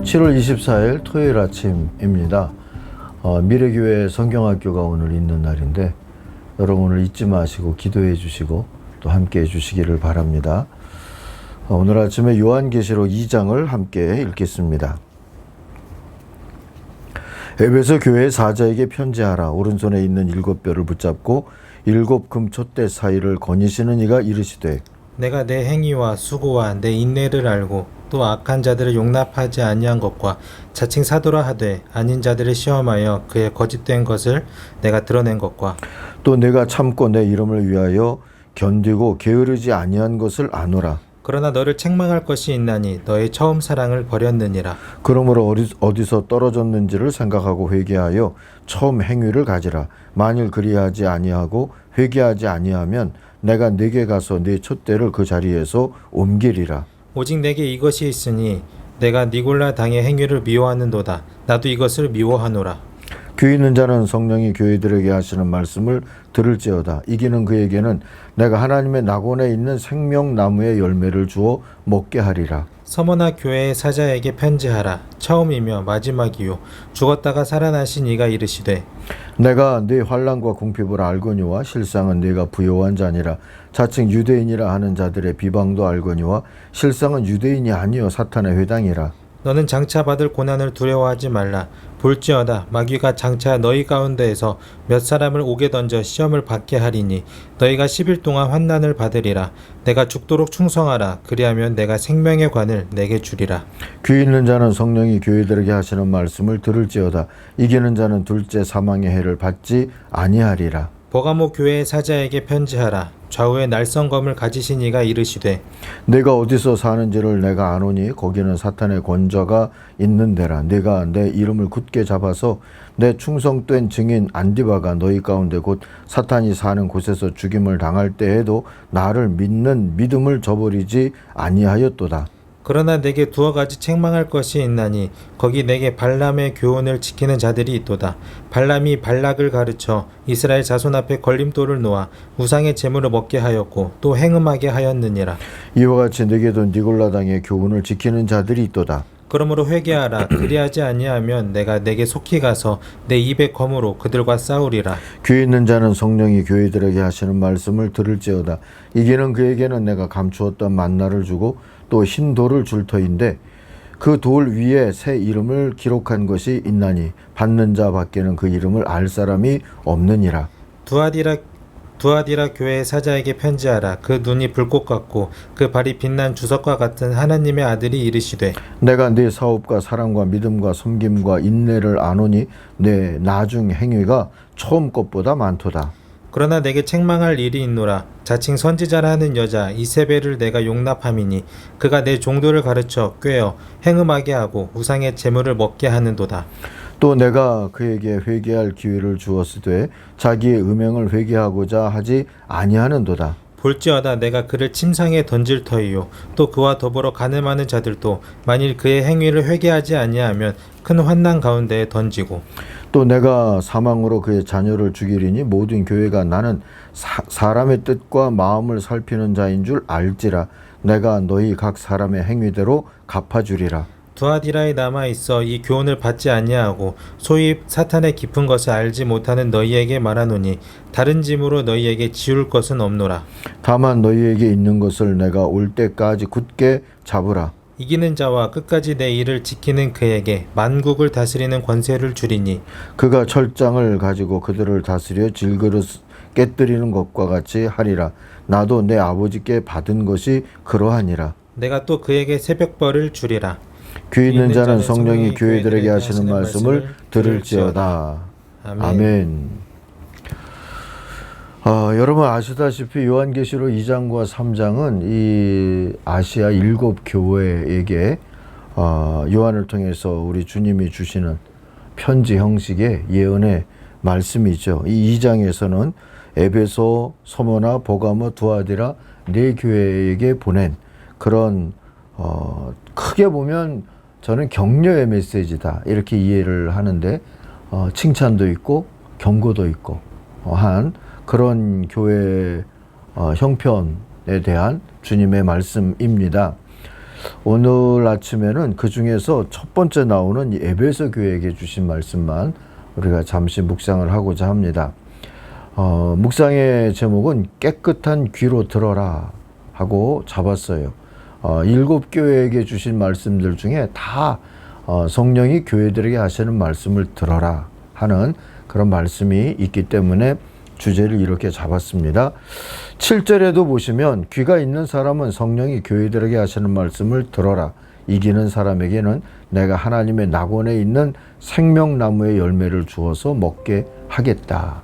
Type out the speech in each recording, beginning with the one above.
7월 24일 토요일 아침입니다. 미래교회 성경학교가 오늘 있는 날인데 여러분 오늘 잊지 마시고 기도해 주시고 또 함께 해 주시기를 바랍니다. 오늘 아침에 요한계시록 2장을 함께 읽겠습니다. 에베소 교회 사자에게 편지하라. 오른손에 있는 7뼈를 붙잡고 7 금촛대 사이를 거니시는 이가 이르시되 내가 내 행위와 수고와 내 인내를 알고 또 악한 자들을 용납하지 아니한 것과 자칭 사도라 하되 아닌 자들을 시험하여 그의 거짓된 것을 내가 드러낸 것과 또 내가 참고 내 이름을 위하여 견디고 게으르지 아니한 것을 아노라. 그러나 너를 책망할 것이 있나니 너의 처음 사랑을 버렸느니라. 그러므로 어디서 떨어졌는지를 생각하고 회개하여 처음 행위를 가지라. 만일 그리하지 아니하고 회개하지 아니하면 내가 네게 가서 네 촛대를 그 자리에서 옮기리라. 오직 내게 이것이 있으니 내가 니골라 당의 행위를 미워하는도다. 나도 이것을 미워하노라. 귀 있는 자는 성령이 교회들에게 하시는 말씀을 들을지어다. 이기는 그에게는 내가 하나님의 낙원에 있는 생명나무의 열매를 주어 먹게 하리라. 서머나 교회의 사자에게 편지하라. 처음이며 마지막이요 죽었다가 살아나신 이가 이르시되 내가 네 환난과 궁핍을 알거니와 실상은 네가 부요한 자니라. 자칭 유대인이라 하는 자들의 비방도 알거니와 실상은 유대인이 아니요 사탄의 회당이라. 너는 장차 받을 고난을 두려워하지 말라. 볼지어다 마귀가 장차 너희 가운데에서 몇 사람을 옥에 던져 시험을 받게 하리니 너희가 10일 동안 환난을 받으리라. 내가 죽도록 충성하라. 그리하면 내가 생명의 관을 내게 주리라. 귀 있는 자는 성령이 교회들에게 하시는 말씀을 들을지어다. 이기는 자는 둘째 사망의 해를 받지 아니하리라. 버가모 교회의 사자에게 편지하라. 좌우에 날성검을 가지신 이가 이르시되 내가 어디서 사는지를 내가 아노니 거기는 사탄의 권좌가 있는 데라. 내가 내 이름을 굳게 잡아서 내 충성된 증인 안디바가 너희 가운데 곧 사탄이 사는 곳에서 죽임을 당할 때에도 나를 믿는 믿음을 저버리지 아니하였도다. 그러나 내게 두어 가지 책망할 것이 있나니 거기 내게 발람의 교훈을 지키는 자들이 있도다. 발람이 발락을 가르쳐 이스라엘 자손 앞에 걸림돌을 놓아 우상의 제물을 먹게 하였고 또 행음하게 하였느니라. 이와 같이 내게도 니골라 당의 교훈을 지키는 자들이 있도다. 그러므로 회개하라. 그리하지 아니하면 내가 내게 속히 가서 내 입의 검으로 그들과 싸우리라. 귀 있는 자는 성령이 교회들에게 하시는 말씀을 들을지어다. 이기는 그에게는 내가 감추었던 만나를 주고 또 흰 돌을 줄 터인데 그 돌 위에 새 이름을 기록한 것이 있나니 받는 자 밖에는 그 이름을 알 사람이 없느니라. 두아디라 교회의 사자에게 편지하라. 그 눈이 불꽃 같고 그 발이 빛난 주석과 같은 하나님의 아들이 이르시되 내가 네 사업과 사랑과 믿음과 섬김과 인내를 아노니 내 나중 행위가 처음 것보다 많도다. 그러나 내게 책망할 일이 있노라. 자칭 선지자라 하는 여자 이세벨을 내가 용납함이니 그가 내 종도를 가르쳐 꾀어 행음하게 하고 우상의 제물을 먹게 하는도다. 또 내가 그에게 회개할 기회를 주었으되 자기의 음행을 회개하고자 하지 아니하는도다. 볼지어다 내가 그를 침상에 던질 터이요 또 그와 더불어 가늠하는 자들도 만일 그의 행위를 회개하지 아니하면 큰 환난 가운데에 던지고 또 내가 사망으로 그의 자녀를 죽이리니 모든 교회가 나는 사람의 뜻과 마음을 살피는 자인 줄 알지라. 내가 너희 각 사람의 행위대로 갚아주리라. 두아디라에 남아있어 이 교훈을 받지 아니하고 소위 사탄의 깊은 것을 알지 못하는 너희에게 말하노니 다른 짐으로 너희에게 지울 것은 없노라. 다만 너희에게 있는 것을 내가 올 때까지 굳게 잡으라. 이기는 자와 끝까지 내 일을 지키는 그에게 만국을 다스리는 권세를 주리니 그가 철장을 가지고 그들을 다스려 질그릇 깨뜨리는 것과 같이 하리라. 나도 내 아버지께 받은 것이 그러하니라. 내가 또 그에게 새벽벌을 주리라. 귀 있는 자는 성령이 교회들에게 하시는 말씀을 들을지어다. 아멘. 여러분 아시다시피 요한계시록 2장과 3장은 이 아시아 7 교회에게 요한을 통해서 우리 주님이 주시는 편지 형식의 예언의 말씀이죠. 이 2장에서는 에베소, 서머나, 버가모, 두아디라 네 교회에게 보낸 그런 크게 보면 저는 격려의 메시지다 이렇게 이해를 하는데 칭찬도 있고 경고도 있고 한 그런 교회 형편에 대한 주님의 말씀입니다. 오늘 아침에는 그 중에서 첫 번째 나오는 이 에베소 교회에게 주신 말씀만 우리가 잠시 묵상을 하고자 합니다. 묵상의 제목은 깨끗한 귀로 들어라 하고 잡았어요. 7교회에게 주신 말씀들 중에 다 성령이 교회들에게 하시는 말씀을 들어라 하는 그런 말씀이 있기 때문에 주제를 이렇게 잡았습니다. 7절에도 보시면 귀가 있는 사람은 성령이 교회들에게 하시는 말씀을 들어라. 이기는 사람에게는 내가 하나님의 낙원에 있는 생명나무의 열매를 주어서 먹게 하겠다.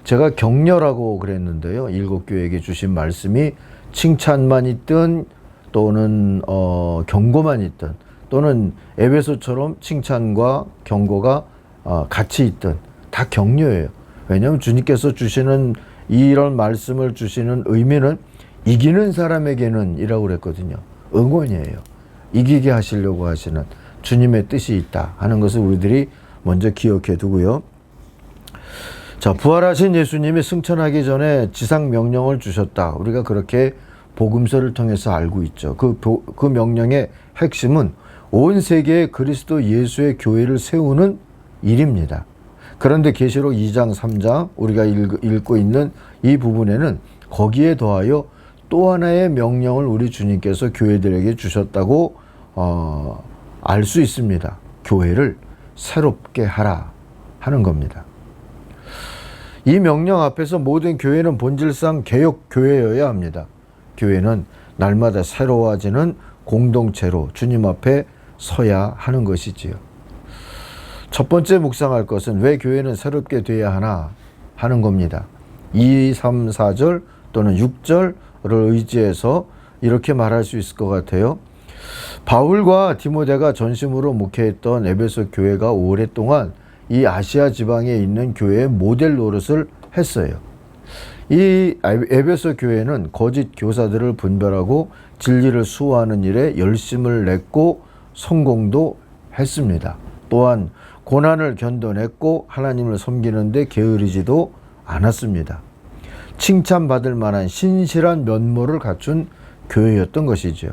제가 격려라고 그랬는데요. 7교회에게 주신 말씀이 칭찬만 있든 또는 경고만 있든 또는 에베소처럼 칭찬과 경고가 같이 있든 다 격려예요. 왜냐하면 주님께서 주시는 이런 말씀을 주시는 의미는 이기는 사람에게는 이라고 그랬거든요. 응원이에요. 이기게 하시려고 하시는 주님의 뜻이 있다 하는 것을 우리들이 먼저 기억해 두고요. 자, 부활하신 예수님이 승천하기 전에 지상 명령을 주셨다. 우리가 그렇게 복음서를 통해서 알고 있죠. 그 명령의 핵심은 온 세계에 그리스도 예수의 교회를 세우는 일입니다. 그런데 계시록 2장 3장 우리가 읽고 있는 이 부분에는 거기에 더하여 또 하나의 명령을 우리 주님께서 교회들에게 주셨다고 알 수 있습니다. 교회를 새롭게 하라 하는 겁니다. 이 명령 앞에서 모든 교회는 본질상 개혁 교회여야 합니다. 교회는 날마다 새로워지는 공동체로 주님 앞에 서야 하는 것이지요. 첫 번째 묵상할 것은 왜 교회는 새롭게 되어야 하나 하는 겁니다. 2, 3, 4절 또는 6절을 의지해서 이렇게 말할 수 있을 것 같아요. 바울과 디모데가 전심으로 목회했던 에베소 교회가 오랫동안 이 아시아 지방에 있는 교회의 모델 노릇을 했어요. 이 에베소 교회는 거짓 교사들을 분별하고 진리를 수호하는 일에 열심을 냈고 성공도 했습니다. 또한 고난을 견뎌냈고 하나님을 섬기는 데 게으르지도 않았습니다. 칭찬받을 만한 신실한 면모를 갖춘 교회였던 것이죠.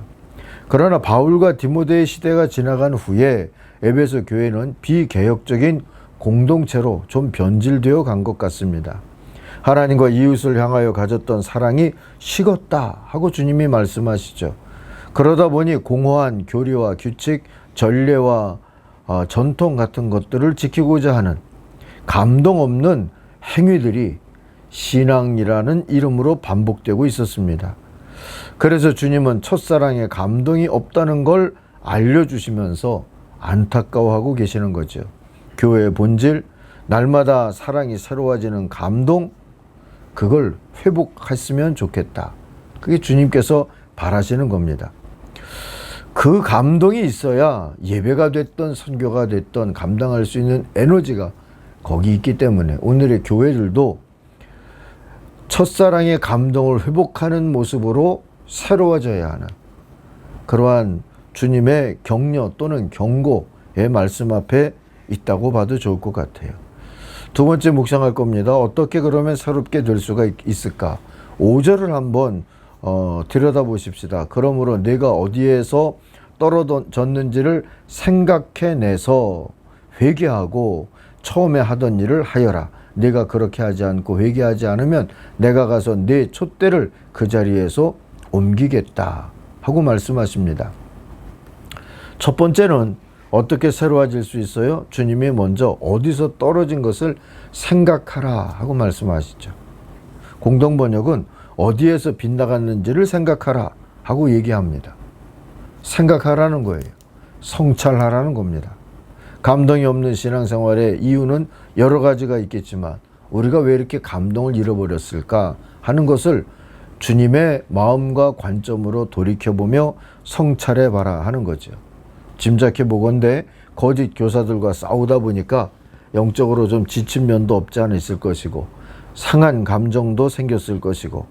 그러나 바울과 디모데의 시대가 지나간 후에 에베소 교회는 비개혁적인 공동체로 좀 변질되어 간 것 같습니다. 하나님과 이웃을 향하여 가졌던 사랑이 식었다 하고 주님이 말씀하시죠. 그러다 보니 공허한 교리와 규칙, 전례와 전통 같은 것들을 지키고자 하는 감동 없는 행위들이 신앙이라는 이름으로 반복되고 있었습니다. 그래서 주님은 첫사랑에 감동이 없다는 걸 알려주시면서 안타까워하고 계시는 거죠. 교회의 본질, 날마다 사랑이 새로워지는 감동, 그걸 회복했으면 좋겠다. 그게 주님께서 바라시는 겁니다. 그 감동이 있어야 예배가 됐던 선교가 됐던 감당할 수 있는 에너지가 거기 있기 때문에 오늘의 교회들도 첫사랑의 감동을 회복하는 모습으로 새로워져야 하는 그러한 주님의 격려 또는 경고의 말씀 앞에 있다고 봐도 좋을 것 같아요. 두 번째 묵상할 겁니다. 어떻게 그러면 새롭게 될 수가 있을까? 5절을 한번 들여다보십시다. 그러므로 내가 어디에서 떨어졌는지를 생각해내서 회개하고 처음에 하던 일을 하여라. 내가 그렇게 하지 않고 회개하지 않으면 내가 가서 내 촛대를 그 자리에서 옮기겠다 하고 말씀하십니다. 첫 번째는 어떻게 새로워질 수 있어요? 주님이 먼저 어디서 떨어진 것을 생각하라 하고 말씀하시죠. 공동번역은 어디에서 빗나갔는지를 생각하라 하고 얘기합니다. 생각하라는 거예요. 성찰하라는 겁니다. 감동이 없는 신앙생활의 이유는 여러 가지가 있겠지만 우리가 왜 이렇게 감동을 잃어버렸을까 하는 것을 주님의 마음과 관점으로 돌이켜보며 성찰해봐라 하는 거죠. 짐작해 보건대 거짓 교사들과 싸우다 보니까 영적으로 좀 지친 면도 없지 않아 있을 것이고 상한 감정도 생겼을 것이고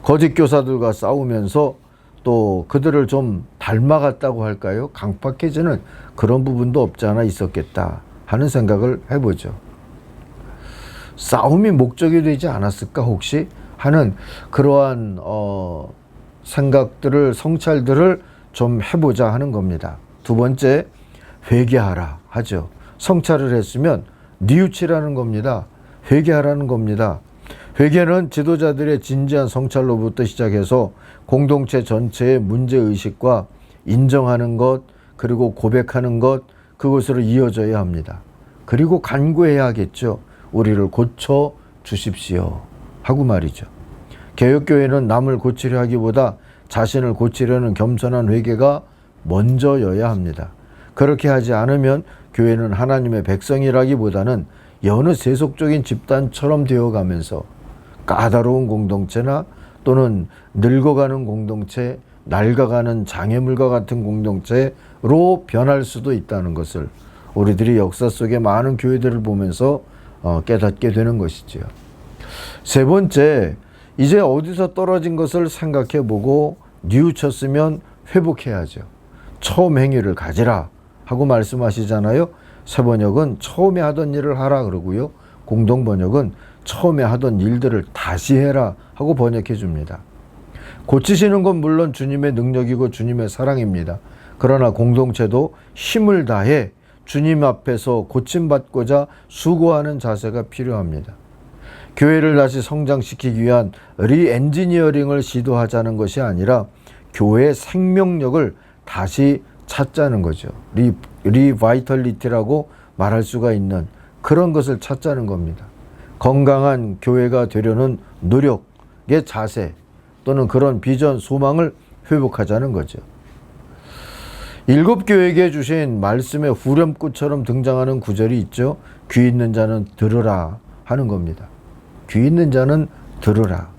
거짓 교사들과 싸우면서 또 그들을 좀 닮아갔다고 할까요? 강팍해지는 그런 부분도 없지 않아 있었겠다 하는 생각을 해보죠. 싸움이 목적이 되지 않았을까 혹시 하는 그러한 생각들을 성찰들을 좀 해보자 하는 겁니다. 두 번째, 회개하라 하죠. 성찰을 했으면 뉘우치라는 겁니다. 회개하라는 겁니다. 회개는 지도자들의 진지한 성찰로부터 시작해서 공동체 전체의 문제의식과 인정하는 것, 그리고 고백하는 것, 그것으로 이어져야 합니다. 그리고 간구해야겠죠. 우리를 고쳐 주십시오 하고 말이죠. 개혁교회는 남을 고치려 하기보다 자신을 고치려는 겸손한 회개가 먼저여야 합니다. 그렇게 하지 않으면 교회는 하나님의 백성이라기보다는 여느 세속적인 집단처럼 되어가면서 까다로운 공동체나 또는 늙어가는 공동체, 낡아가는 장애물과 같은 공동체로 변할 수도 있다는 것을 우리들이 역사 속의 많은 교회들을 보면서 깨닫게 되는 것이지요. 세 번째, 이제 어디서 떨어진 것을 생각해보고 뉘우쳤으면 회복해야죠. 처음 행위를 가지라 하고 말씀하시잖아요. 새 번역은 처음에 하던 일을 하라 그러고요. 공동 번역은 처음에 하던 일들을 다시 해라 하고 번역해 줍니다. 고치시는 건 물론 주님의 능력이고 주님의 사랑입니다. 그러나 공동체도 힘을 다해 주님 앞에서 고침받고자 수고하는 자세가 필요합니다. 교회를 다시 성장시키기 위한 리엔지니어링을 시도하자는 것이 아니라 교회의 생명력을 다시 찾자는 거죠. 리바이털리티라고 말할 수가 있는 그런 것을 찾자는 겁니다. 건강한 교회가 되려는 노력의 자세 또는 그런 비전, 소망을 회복하자는 거죠. 일곱 교회에게 주신 말씀의 후렴구처럼 등장하는 구절이 있죠. 귀 있는 자는 들으라 하는 겁니다. 귀 있는 자는 들으라.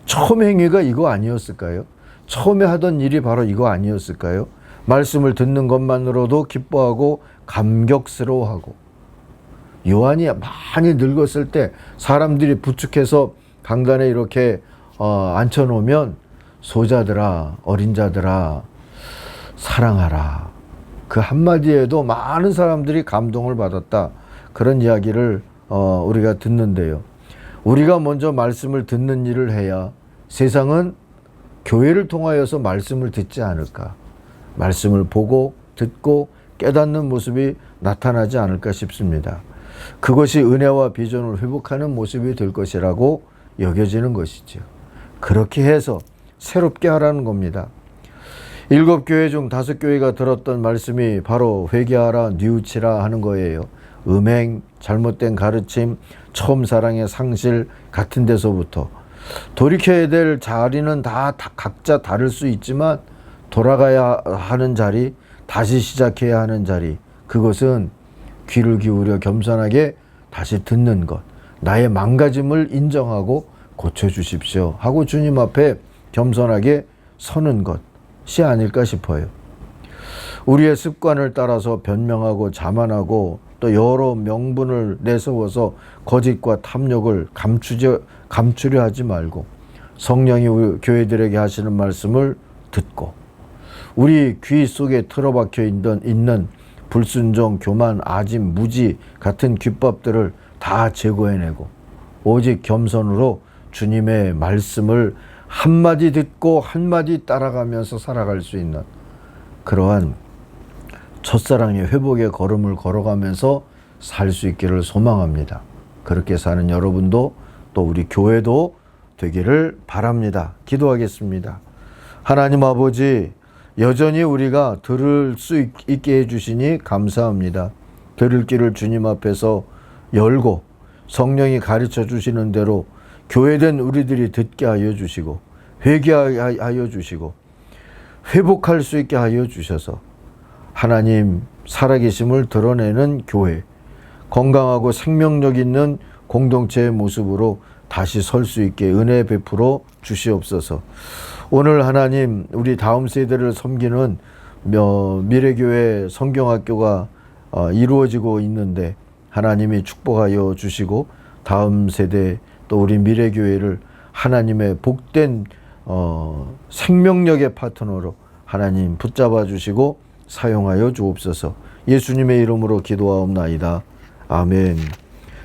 처음 행위가 이거 아니었을까요? 처음에 하던 일이 바로 이거 아니었을까요? 말씀을 듣는 것만으로도 기뻐하고 감격스러워하고. 요한이 많이 늙었을 때 사람들이 부축해서 강단에 이렇게 앉혀놓으면 소자들아, 어린 자들아, 사랑하라. 그 한마디에도 많은 사람들이 감동을 받았다. 그런 이야기를 우리가 듣는데요. 우리가 먼저 말씀을 듣는 일을 해야 세상은 교회를 통하여서 말씀을 듣지 않을까. 말씀을 보고 듣고 깨닫는 모습이 나타나지 않을까 싶습니다. 그것이 은혜와 비전을 회복하는 모습이 될 것이라고 여겨지는 것이죠. 그렇게 해서 새롭게 하라는 겁니다. 7교회 중 5교회가 들었던 말씀이 바로 회개하라, 뉘우치라 하는 거예요. 음행, 잘못된 가르침, 처음 사랑의 상실 같은 데서부터 돌이켜야 될 자리는 다 각자 다를 수 있지만 돌아가야 하는 자리, 다시 시작해야 하는 자리, 그것은 귀를 기울여 겸손하게 다시 듣는 것, 나의 망가짐을 인정하고 고쳐주십시오 하고 주님 앞에 겸손하게 서는 것이 아닐까 싶어요. 우리의 습관을 따라서 변명하고 자만하고 또 여러 명분을 내세워서 거짓과 탐욕을 감추려 하지 말고 성령이 우리 교회들에게 하시는 말씀을 듣고 우리 귀 속에 틀어박혀 있는 불순종, 교만, 아짐, 무지 같은 귓밥들을 다 제거해내고 오직 겸손으로 주님의 말씀을 한마디 듣고 한마디 따라가면서 살아갈 수 있는 그러한 첫사랑의 회복의 걸음을 걸어가면서 살 수 있기를 소망합니다. 그렇게 사는 여러분도 또 우리 교회도 되기를 바랍니다. 기도하겠습니다. 하나님 아버지, 여전히 우리가 들을 수 있게 해주시니 감사합니다. 들을 길을 주님 앞에서 열고 성령이 가르쳐 주시는 대로 교회된 우리들이 듣게 하여 주시고 회개하여 주시고 회복할 수 있게 하여 주셔서 하나님 살아계심을 드러내는 교회, 건강하고 생명력 있는 공동체의 모습으로 다시 설 수 있게 은혜 베풀어 주시옵소서. 오늘 하나님 우리 다음 세대를 섬기는 미래교회 성경학교가 이루어지고 있는데 하나님이 축복하여 주시고 다음 세대 또 우리 미래교회를 하나님의 복된 생명력의 파트너로 하나님 붙잡아 주시고 사용하여 주옵소서. 예수님의 이름으로 기도하옵나이다. 아멘.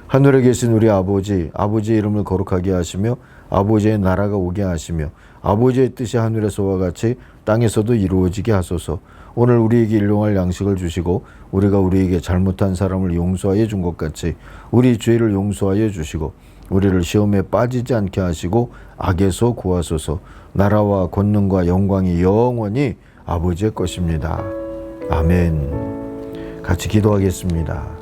하늘에 계신 우리 아버지, 아버지의 이름을 거룩하게 하시며 아버지의 나라가 오게 하시며 아버지의 뜻이 하늘에서와 같이 땅에서도 이루어지게 하소서. 오늘 우리에게 일용할 양식을 주시고 우리가 우리에게 잘못한 사람을 용서하여 준 것 같이 우리 죄를 용서하여 주시고 우리를 시험에 빠지지 않게 하시고 악에서 구하소서. 나라와 권능과 영광이 영원히 아버지의 것입니다. 아멘. 같이 기도하겠습니다.